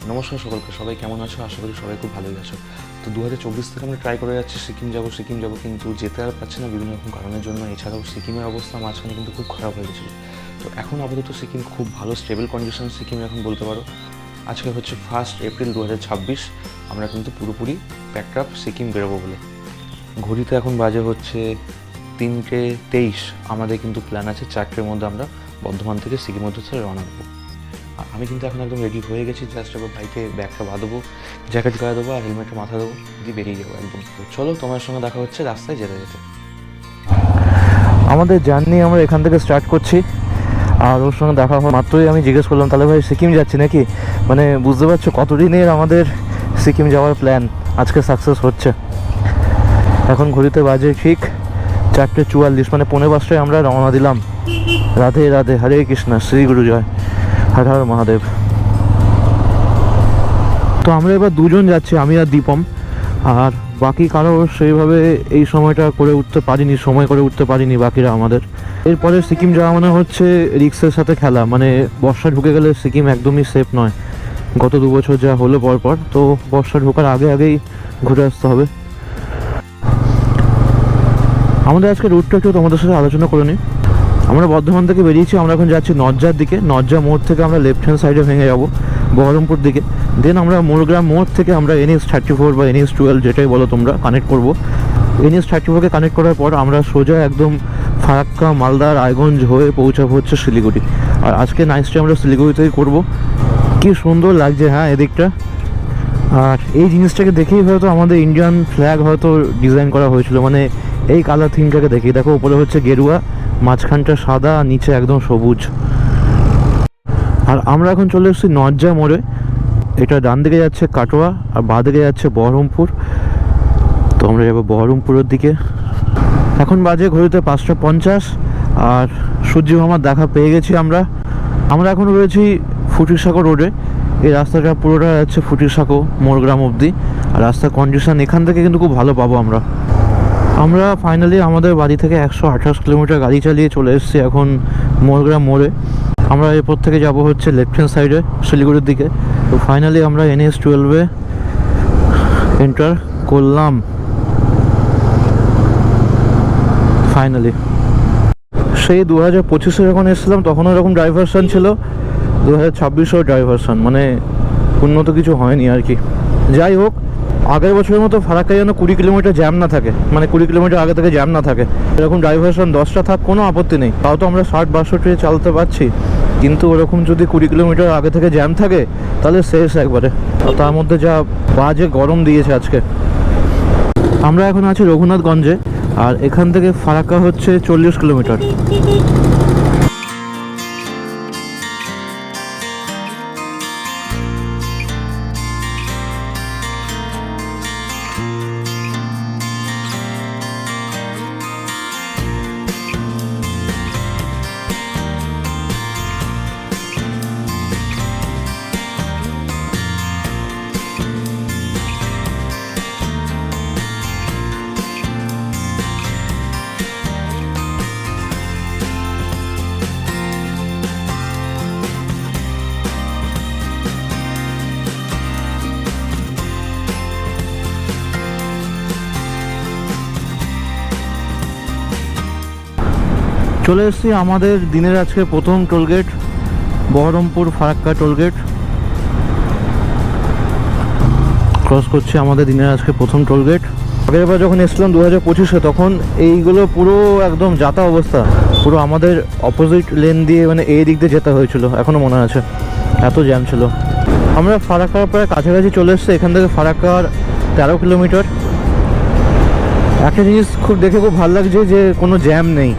নমস্কার সকলকে, সবাই কেমন আছো? আশা করি সবাই খুব ভালোই আছো। তো 2024 থেকে আমরা ট্রাই করে যাচ্ছি সিকিম যাবো, কিন্তু যেতে আর পারছি না বিভিন্ন রকম কারণের জন্য। এছাড়াও সিকিমের অবস্থা মাঝখানে কিন্তু খুব খারাপ হয়ে গেছিলো। তো এখন আপাতত সিকিম খুব ভালো স্টেবল কন্ডিশন সিকিমে এখন বলতে পারো। আজকে হচ্ছে 1 এপ্রিল 2026। আমরা কিন্তু পুরোপুরি প্যাকড আপ সিকিম বেরোবো বলে। ঘড়িতে এখন বাজে হচ্ছে 3:23। আমাদের কিন্তু প্ল্যান আছে 4টের মধ্যে আমরা বর্ধমান থেকে সিকিমের উদ্দেশ্যে রওনা দেবো। আমি কিন্তু এখন একদম রেডি হয়ে গেছি। জাস্ট এবার বাইকে ব্যাগটা বাঁধবো, জ্যাকেট গায়ে দেবো আর হেলমেটটা মাথা দেবো, দিয়ে বেরিয়ে যাবো একদম। চলো, তোমার সঙ্গে দেখা হচ্ছে রাস্তায় যেতে যেতে। আমাদের জার্নি আমরা এখান থেকে স্টার্ট করছি, আর ওর সঙ্গে দেখা হয় মাত্রই আমি জিজ্ঞেস করলাম, তাহলে ভাই সিকিম যাচ্ছি নাকি? মানে বুঝতে পারছো কতদিনের আমাদের সিকিম যাওয়ার প্ল্যান আজকে সাকসেস হচ্ছে। এখন ঘড়িতে বাজে ঠিক 4:44, মানে 4:45 আমরা রওনা দিলাম। রাধে রাধে, হরে কৃষ্ণ, শ্রী গুরু জয়, হর হর মহাদেব। তো আমরা এবার দুজন যাচ্ছি, আমি আর দীপম। আর বাকি কারো সেইভাবে এই সময়টা করে উঠতে পারিনি, সময় করে উঠতে পারিনি বাকিরা আমাদের। এরপরে সিকিম যাওয়া মানে হচ্ছে রিক্সের সাথে খেলা। মানে বর্ষা ঢুকে গেলে সিকিম একদমই সেফ নয়। গত 2 বছর যা হলো পরপর, তো বর্ষা ঢোকার আগেই ঘুরে আসতে হবে। আমাদের আজকে রুটটা একটু তোমাদের সাথে আলোচনা করে নিই। আমরা বর্ধমান থেকে বেরিয়েছি, আমরা এখন যাচ্ছি নজ্জার দিকে। নজ্জা মোড় থেকে আমরা লেফট হ্যান্ড সাইডে ভেঙে যাব বহরমপুর দিকে। দেন আমরা মোরগ্রাম মোড় থেকে আমরা NH-34 বা NH-12 যেটাই বলো তোমরা কানেক্ট করব। NH-34কে কানেক্ট করার পর আমরা সোজা একদম ফারাক্কা, মালদা, রায়গঞ্জ হয়ে পৌঁছাবো হচ্ছে শিলিগুড়ি। আর আজকে নাইটটা আমরা শিলিগুড়িতেই করব। কি সুন্দর লাগছে হ্যাঁ এদিকটা। আর এই জিনিসটাকে দেখেই হয়তো আমাদের ইন্ডিয়ান ফ্ল্যাগ হয়তো ডিজাইন করা হয়েছিল, মানে এই কালার থিমটাকে দেখেই। দেখো উপরে হচ্ছে গেরুয়া, মাঝখানটা সাদা, নিচে একদম সবুজ। আর আমরা এখন চলে এসেছি নজ্জা মোড়ে। এটা ডান দিকে যাচ্ছে কাটোয়া আর বাঁ দিকে যাচ্ছে বহরমপুর। তো আমরা যাবো বহরমপুরের দিকে। এখন বাজে ঘড়িতে 5:50 আর সূর্য মামার দেখা পেয়ে গেছি আমরা। আমরা এখন রয়েছি ফুটিরসাঁকো রোডে। এই রাস্তাটা পুরোটা যাচ্ছে ফুটিরসাঁকো মোরগ্রাম অবধি। আর রাস্তার কন্ডিশন এখান থেকে কিন্তু খুব ভালো পাবো আমরা। আমরা ফাইনালি আমাদের বাড়ি থেকে 128 কিলোমিটার গাড়ি চালিয়ে চলে এসেছি এখন মোরগ্রাম মোড়ে। আমরা এরপর থেকে যাব হচ্ছে লেফট হ্যান্ড সাইডে শিলিগুড়ির দিকে। তো ফাইনালি আমরা NH-12-এ এন্টার করলাম ফাইনালি। সেই 2025-এ যখন এসেছিলাম তখন এরকম ডাইভারশন ছিল, 2026-এও ডাইভারশন, মানে উন্নত কিছু হয়নি আর কি। যাই হোক, আগের বছরের মতো ফারাক্কায় যেন 20 কিলোমিটার জ্যাম না থাকে, মানে 20 কিলোমিটার আগে থেকে জ্যাম না থাকে। এরকম ডাইভারশন 10টা থাক, কোনো আপত্তি নেই। তাও তো আমরা 60-62 চালাতে পারছি, কিন্তু ওরকম যদি 20 কিলোমিটার আগে থেকে জ্যাম থাকে তাহলে শেষ একবারে। তার মধ্যে যা বাজে গরম দিয়েছে আজকে। আমরা এখন আছি রঘুনাথগঞ্জে, আর এখান থেকে ফারাক্কা হচ্ছে 40 কিলোমিটার। চলে এসেছি আমাদের দিনের আজকে প্রথম tollgate, Baharampur Farakka tollgate cross করছি। আমাদের দিনের আজকে প্রথম টোলগেট। আগের বার যখন এসেছিলাম 2025-এ, তখন এইগুলো পুরো একদম যাতা অবস্থা। পুরো আমাদের অপোজিট লেন দিয়ে, মানে এই দিক দিয়ে যেতে হয়েছিল, এখনও মনে আছে, এত জ্যাম ছিল। আমরা ফারাক্কার প্রায় কাছাকাছি চলে এসেছি। এখান থেকে ফারাক্কার 13 কিলোমিটার। একটা জিনিস খুব দেখে খুব ভালো লাগছে যে কোনো জ্যাম নেই।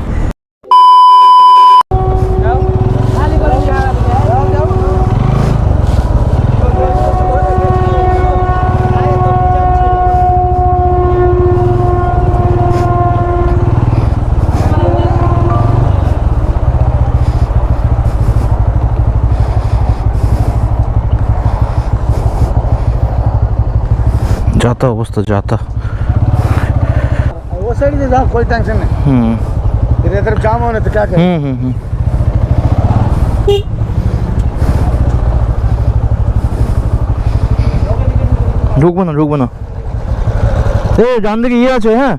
जाता अवस्था जाता वो साइड से जाओ, कोई टेंशन नहीं। इधर तरफ जाम होने तो क्या करें। ঢুকবো না এই ডান দিকে ইয়ে আছে। হ্যাঁ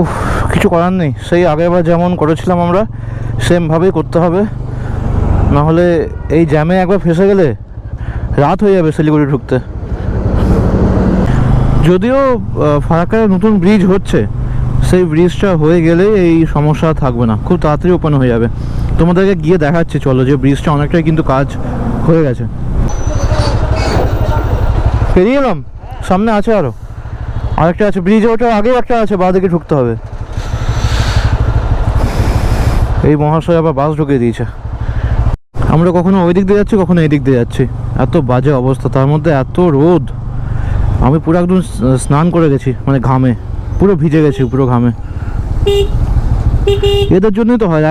উফ, কিছু করার নেই, সেই আগেরবার যেমন করেছিলাম আমরা সেমভাবেই করতে হবে, নাহলে এই জ্যামে একবার ফেসে গেলে রাত হয়ে যাবে শিলিগুড়ি ঢুকতে। যদিও ফারাক্কায় নতুন ব্রিজ হচ্ছে, সেই ব্রিজটা হয়ে গেলে এই সমস্যা থাকবে না, খুব তাড়াতাড়ি ওপেন হয়ে যাবে। তোমাদেরকে গিয়ে দেখাচ্ছি চলো, যে ব্রিজটা অনেকটাই কিন্তু কাজ হয়ে গেছে। পেরিয়ে এলাম, সামনে আছে আরও আরেকটা আছে ব্রিজে, ওটার আগেও একটা আছে, বাঁদিকে ঢুকতে হবে। এই মহাশয় আবার বাস ঢুকিয়ে দিয়েছে। আমরা কখনো ওই দিক দিয়ে যাচ্ছি, কখনো এই দিক দিয়ে যাচ্ছি, এত বাজে অবস্থা, তার মধ্যে এত রোদ। আমি পুরো একদম স্নান করে গেছি, মানে ঘামে পুরো ভিজে গেছি, পুরো ঘামে। এদের জন্যই তো হয়,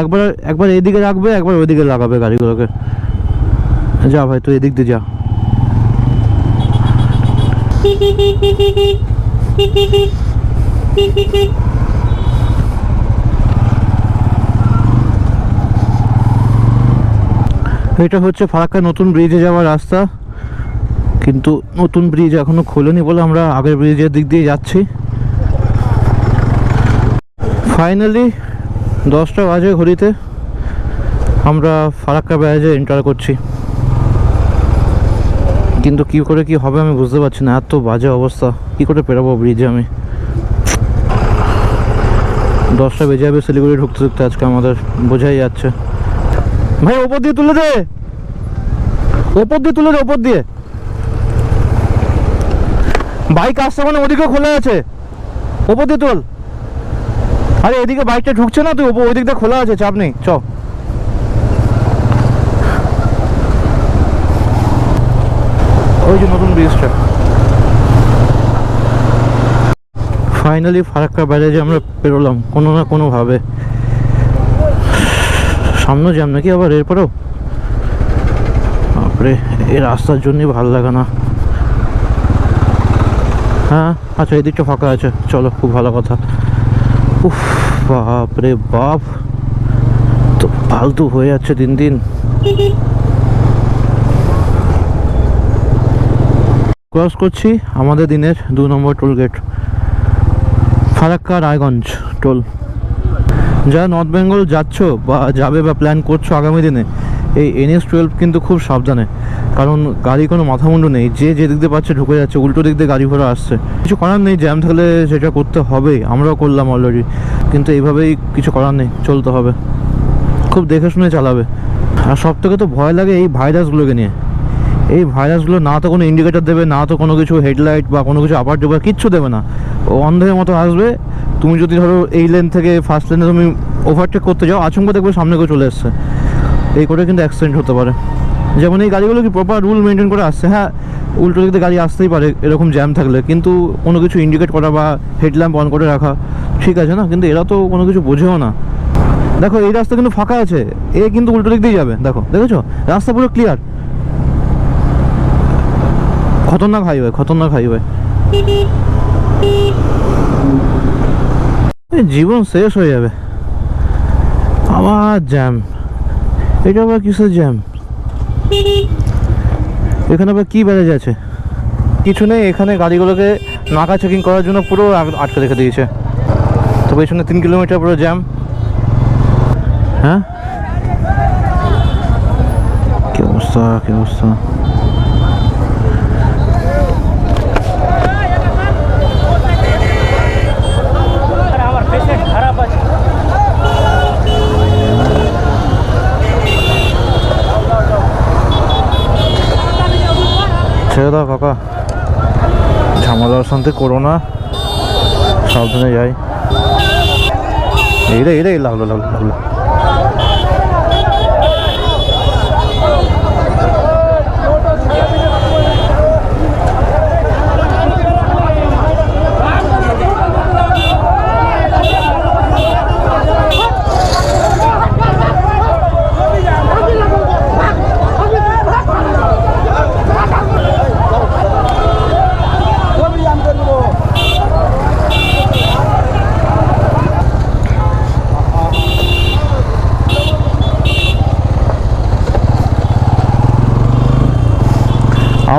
একবার এইদিকে রাখবে, একবার ওইদিকে লাগাবে গাড়িগুলোকে। যা ভাই তুই এদিক দিয়ে যা। এটা হচ্ছে ফারাক্কা নতুন ব্রিজে যাওয়ার রাস্তা, কিন্তু নতুন ব্রিজ এখনো খোলেনি বলে আমরা আগের ব্রিজের দিক দিয়ে যাচ্ছি। ফাইনালি 10টা বাজে ঘড়িতে আমরা ফারাক্কা ব্যারাজে এন্টার করছি, কিন্তু কি করে কি হবে আমি বুঝতে পারছি না, এত বাজে অবস্থা, কি করে পেরাবো ব্রিজে আমি। 10টা বেজে যাবে শিলিগুড়ি ঢুকতে ঢুকতে আজকে আমাদের, বোঝাই যাচ্ছে। ভাই ওপর দিয়ে তুলে দে, ওপর দিয়ে বাইক আসছে, মানে ওদিকে খোলা আছে, ওপর দিয়ে তোল। আরে এদিকে বাইকটা ঢুকছে না, তুই ওই দিকটা খোলা আছে, চাপ নেই, চ। ওই যে নতুন ব্রিজটা। ফাইনালি ফারাক্কা ব্যারেজে আমরা পেরোলাম কোনো না কোনোভাবে। সামনে জ্যাম নাকি আবার এরপরেও? বাপরে, এই রাস্তার জন্যই ভালো লাগে না। হ্যাঁ আচ্ছা, এই দিকটা ফাঁকা আছে, চলো, খুব ভালো কথা। উফ বাপরে বাপ, তো ফালতু হয়ে যাচ্ছে দিন দিন। ক্রস করছি আমাদের দিনের 2 নম্বর toll gate, Farakka Raiganj toll. যারা নর্থ বেঙ্গল যাচ্ছ বা যাবে বা প্ল্যান করছো আগামী দিনে, এই NH-12 কিন্তু খুব সাবধানে, কারণ গাড়ি কোনো মাথা মুন্ডু নেই, যে দিক দিয়ে পাচ্ছে ঢুকে যাচ্ছে, উল্টো দিক দিয়ে গাড়ি ঘোড়া আসছে। কিছু করার নেই, জ্যাম থাকলে সেটা করতে হবে, আমরাও করলাম অলরেডি, কিন্তু এইভাবেই কিছু করার নেই, চলতে হবে, খুব দেখে শুনে চালাবে। আর সব থেকে তো ভয় লাগে এই ভাইরাসগুলোকে নিয়ে। এই ভাইরাসগুলো না তো কোনো ইন্ডিকেটার দেবে, না তো কোনো কিছু হেডলাইট বা কোনো কিছু আপার ডোবার কিচ্ছু দেবে না, ও অন্ধের মতো আসবে। তুমি যদি ধরো এই লেন থেকে ফার্স্ট লেনে তুমি ওভারটেক করতে যাও, আচমকা দেখবে সামনে কেউ চলে এসছে, এই করে কিন্তু অ্যাক্সিডেন্ট হতে পারে। যেমন এই গাড়িগুলো কি প্রপার রুল মেনটেন করে আসছে, হ্যাঁ উল্টো দিক দিয়ে গাড়ি আসতেই পারে এরকম জ্যাম থাকলে, কিন্তু কোনো কিছু ইন্ডিকেট করা বা হেডল্যাম্প অন করে রাখা ঠিক আছে না, কিন্তু এরা তো কোনো কিছু বোঝেও না। দেখো এই রাস্তা কিন্তু ফাঁকা আছে, এ কিন্তু উল্টো দিক দিয়ে যাবে, দেখো দেখেছো রাস্তা পুরো ক্লিয়ার। খতরনাক হাইওয়ে। জীবন শেষ হয়ে যাবে। আবার জ্যাম, এটা আবার কিসের জ্যাম? এখানে আবার কি ব্যারেজ আছে? কিছু নেই, এখানে গাড়িগুলোকে নাকা চেকিং করার জন্য পুরো আটকে রেখে দিয়েছে। তো পেছনে 3 কিলোমিটার পুরো জ্যাম। হ্যাঁ কি অবস্থা। ছেড়ে দাও কাকা, ঝামেলা অশান্তি করো না, সাবধানে যাই। এই লাগলো।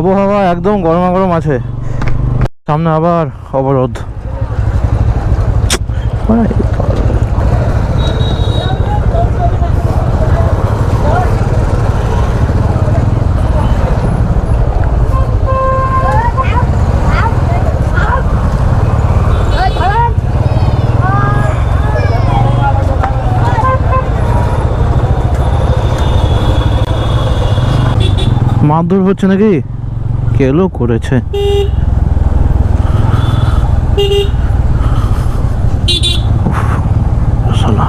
আবহাওয়া একদম গরমা গরম আছে, সামনে আবার অবরোধ। মারধর হচ্ছে নাকি? কেলো করেছে? শালা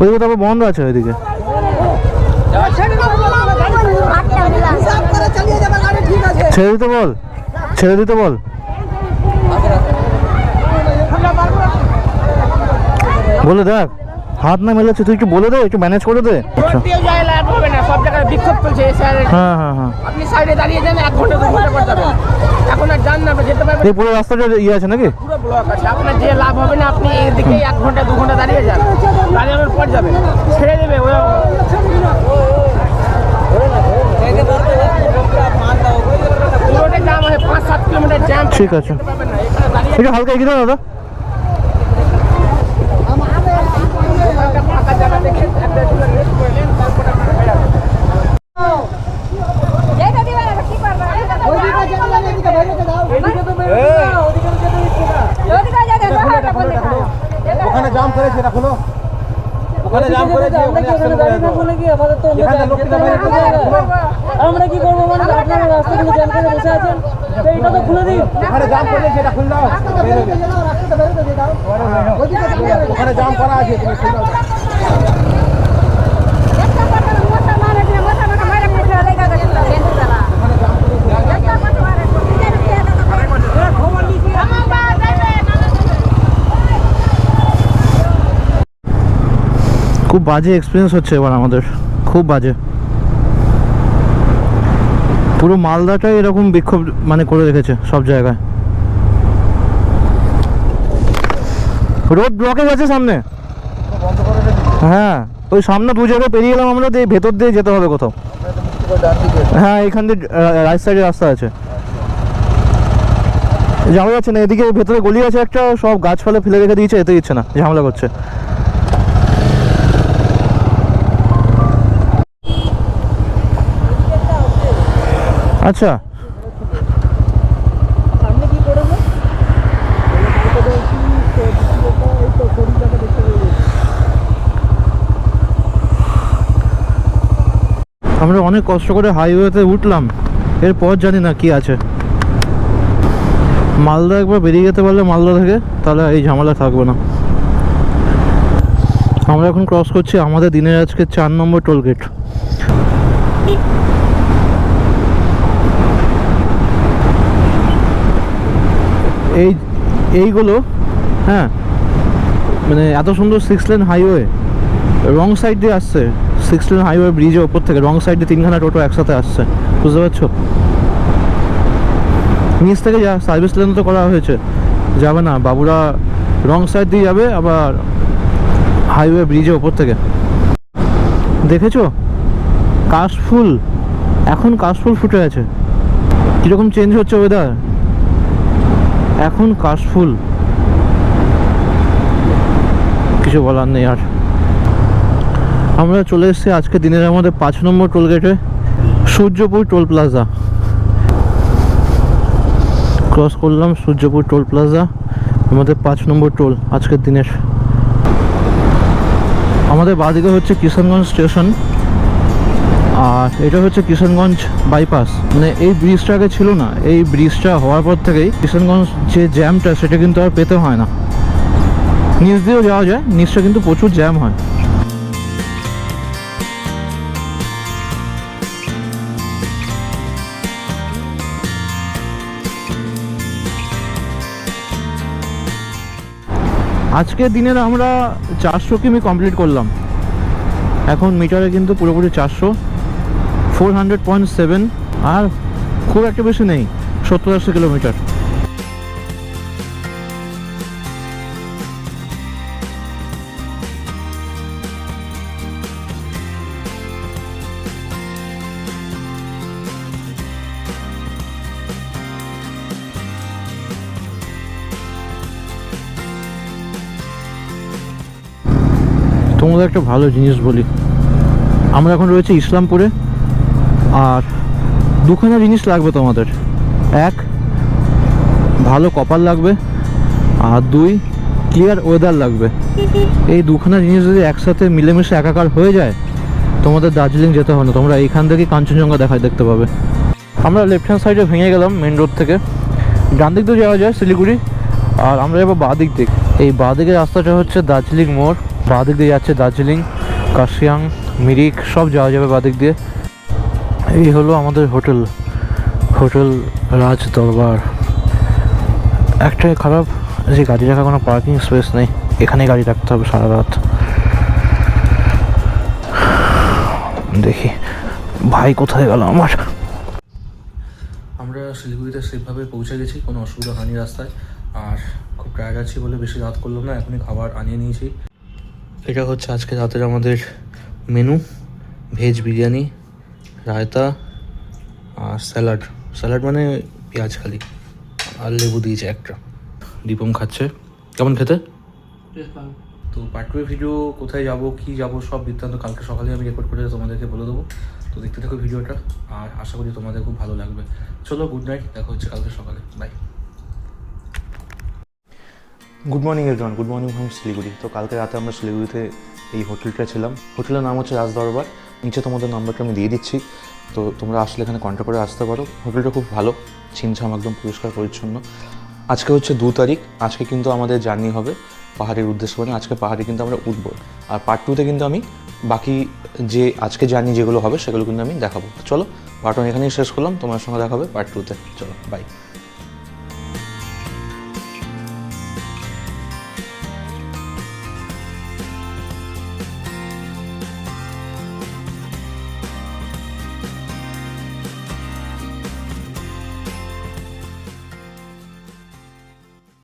ওইদিকে তো আবার বন্ধ আছে, ওইদিকে ছেড়ে দিতে বল, ছেড়ে দিতে বল। বলে দেখ, হাত না মেলাচ্ছে, তুই একটু বলে দে, একটু ম্যানেজ করে দে। আচ্ছা সব জায়গায় বিক্ষোভ চলছে। হ্যাঁ হ্যাঁ হ্যাঁ, আপনি সাইডে দাঁড়িয়ে যান, 1 ঘন্টা 2 ঘন্টা পর যাবেন। এখন আর যান না, আপনি যেতে পারবেন। এই পুরো রাস্তাটা ইয়ে আছে নাকি? পুরো ব্লক আছে, আপনার যে লাভ হবে না। আপনি এদিকে 1 ঘন্টা 2 ঘন্টা দাঁড়িয়ে যান, দাঁড়িয়ে পর যাবেন, ছেড়ে দেবে। পুরোটা জাম হয়, 5-7 কিলোমিটার জ্যাম। ঠিক আছে, একটু হালকা এগিয়ে দাও দাদা। ফাঁকা জায়গা দেখে 1-2 রেস্ট করলেন, তারপর আপনারা বেরাবেন। ওখানে জাম করেছে, এটা খোলো। ওখানে জাম করেছে, ওখানে অ্যাক্সিডেন্ট করেছে। আমরা কি করবো? মানে আপনারা রাস্তাগুলো জ্যাম করে বসে আছেন, তো এটা তো খুলে দিন। ওখানে জাম করেছে, এটা খুলে দাও। ওখানে জাম করা আছে, তুমি খুলে দাও। খুব বাজে এক্সপিরিয়েন্স হচ্ছে এবার আমাদের, খুব বাজে। পুরো মালদাটাই এরকম বিক্ষোভ মানে করে রেখেছে সব জায়গায়। রোড ব্লকেজ আছে সামনে। হ্যাঁ, ওই সামনে 2 জায়গায় পেরিয়ে গেলাম আমরা, দিয়ে ভেতর দিয়ে যেতে হবে কোথাও। হ্যাঁ, এখান দিয়ে রাইট সাইডে রাস্তা আছে, যাওয়া যাচ্ছে না। এদিকে ভেতরে গলি আছে একটা, সব গাছপালা ফেলে রেখে দিয়েছে, এতে দিচ্ছে না, ঝামেলা করছে। আচ্ছা, আমরা অনেক কষ্ট করে হাইওয়েতে উঠলাম, এরপর জানি না কি আছে। মালদা একবার বেরিয়ে যেতে পারলে মালদা থেকে, তাহলে এই ঝামেলা থাকবে না। আমরা এখন ক্রস করছি আমাদের দিনের আজকে 4 নম্বর টোল গেট। এইগুলো হ্যাঁ, মানে এত সুন্দর 6 লেন হাইওয়ে, রং সাইড দিয়ে আসছে। 6 লেন হাইওয়ে ব্রিজের ওপর থেকে রং সাইডে 3খানা টোটো একসাথে আসছে, বুঝতে পারছো? নিচ থেকে যা সার্ভিস লেন তো করা হয়েছে, যাবে না, বাবুরা রং সাইড দিয়ে যাবে, আবার হাইওয়ে ব্রিজের ওপর থেকে। দেখেছো কাশফুল, এখন কাশফুল ফুটে আছে। কীরকম চেঞ্জ হচ্ছে ওয়েদার, এখন কাশফুল, কিছু বলার নেই আর। আমরা চলে এসেছি আজকে দিনের আমাদের 5 নম্বর টোল গেটে, সূর্যপুর টোল প্লাজা। ক্রস করলাম সূর্যপুর টোল প্লাজা, আমাদের 5 নম্বর টোল আজকের দিনের। আমাদের বাঁদিকে হচ্ছে কিষানগঞ্জ স্টেশন, আর এটা হচ্ছে কিষানগঞ্জ বাইপাস। মানে এই ব্রিজটা আগে ছিল না, এই ব্রিজটা হওয়ার পর থেকেই কিষানগঞ্জ যে জ্যামটা সেটা কিন্তু আর পেতে হয় না, নিচ দিয়েও যাওয়া যায়, নিচটা কিন্তু প্রচুর জ্যাম হয়। আজকের দিনের আমরা 400 কিমি কমপ্লিট করলাম। এখন মিটারে কিন্তু পুরোপুরি 400, 400.7, আর খুব একটা বেশি নেই, 70-80 কিলোমিটার। তোমাদের একটা ভালো জিনিস বলি, আমরা এখন রয়েছে ইসলামপুরে, আর দুখানা জিনিস লাগবে তোমাদের। এক, ভালো কপাল লাগবে, আর দুই, ক্লিয়ার ওয়েদার লাগবে। এই দুখানা জিনিস যদি একসাথে মিলেমিশে একাকার হয়ে যায়, তোমাদের দার্জিলিং যেতে হবে না, তোমরা এইখান থেকে কাঞ্চনজঙ্ঘা দেখতে পাবে। আমরা লেফট হ্যান্ড সাইডে ভেঙে গেলাম মেন রোড থেকে, ডান দিক দিয়ে যাওয়া যায় শিলিগুড়ি, আর আমরা যাবো বাঁ দিক দিয়ে। এই বাঁ দিকের রাস্তাটা হচ্ছে দার্জিলিং মোড়, বাঁ দিক দিয়ে যাচ্ছে দার্জিলিং, কার্শিয়াং, মিরিক সব যাওয়া যাবে বাঁ দিক দিয়ে। এই হলো আমাদের হোটেল, হোটেল রাজ দরবার। একটাই খারাপ যে গাড়ি রাখার কোনো পার্কিং স্পেস নেই, এখানে গাড়ি রাখতে হবে সারা রাত। দেখি ভাই কোথায় গেল আমার। আমরা শিলিগুড়িতে সেফভাবে পৌঁছে গেছি, কোনো অসুবিধা হয়নি রাস্তায়। আর খুব টায়ার্ড আছি বলে বেশি রাত করলাম না, এখনই খাবার আনিয়ে নিয়েছি। এটা হচ্ছে আজকে রাতের আমাদের মেনু, ভেজ বিরিয়ানি, রায়তা আর স্যালাড। স্যালাড মানে পেঁয়াজ খালি, আর লেবু দিয়েছে একটা। দীপম খাচ্ছে, কেমন খেতে? তো পার্ট 2 ভিডিও কোথায় যাব, কি যাব, সব বৃত্তান্ত কালকে সকালে আমি রেকর্ড করে তোমাদেরকে বলে দেবো। তো দেখতে থাকো ভিডিওটা, আর আশা করি তোমাদের খুব ভালো লাগবে। চলো, গুড নাইট, দেখা হচ্ছে কালকে সকালে, bye. Good morning everyone, good morning from Siliguri. তো কালকে রাতে আমরা শিলিগুড়িতে এই হোটেলটা ছিলাম। হোটেলের নাম হচ্ছে রাজ দরবার। নিচে তোমাদের নাম্বারটা আমি দিয়ে দিচ্ছি, তো তোমরা আসলে এখানে কন্ট্যাক্ট করে আসতে পারো। হোটেলটা খুব ভালো, ছিমছাম, একদম পরিষ্কার পরিচ্ছন্ন। আজকে হচ্ছে 2 তারিখ, আজকে কিন্তু আমাদের জার্নি হবে পাহাড়ের উদ্দেশ্যে, মানে আজকে পাহাড়ে কিন্তু আমরা উঠবো। আর পার্ট 2তে কিন্তু আমি বাকি যে আজকে জার্নি যেগুলো হবে সেগুলো কিন্তু আমি দেখাবো। চলো, পার্ট 1 এখানেই শেষ করলাম, তোমার সঙ্গে দেখা হবে পার্ট 2তে। চলো, বাই।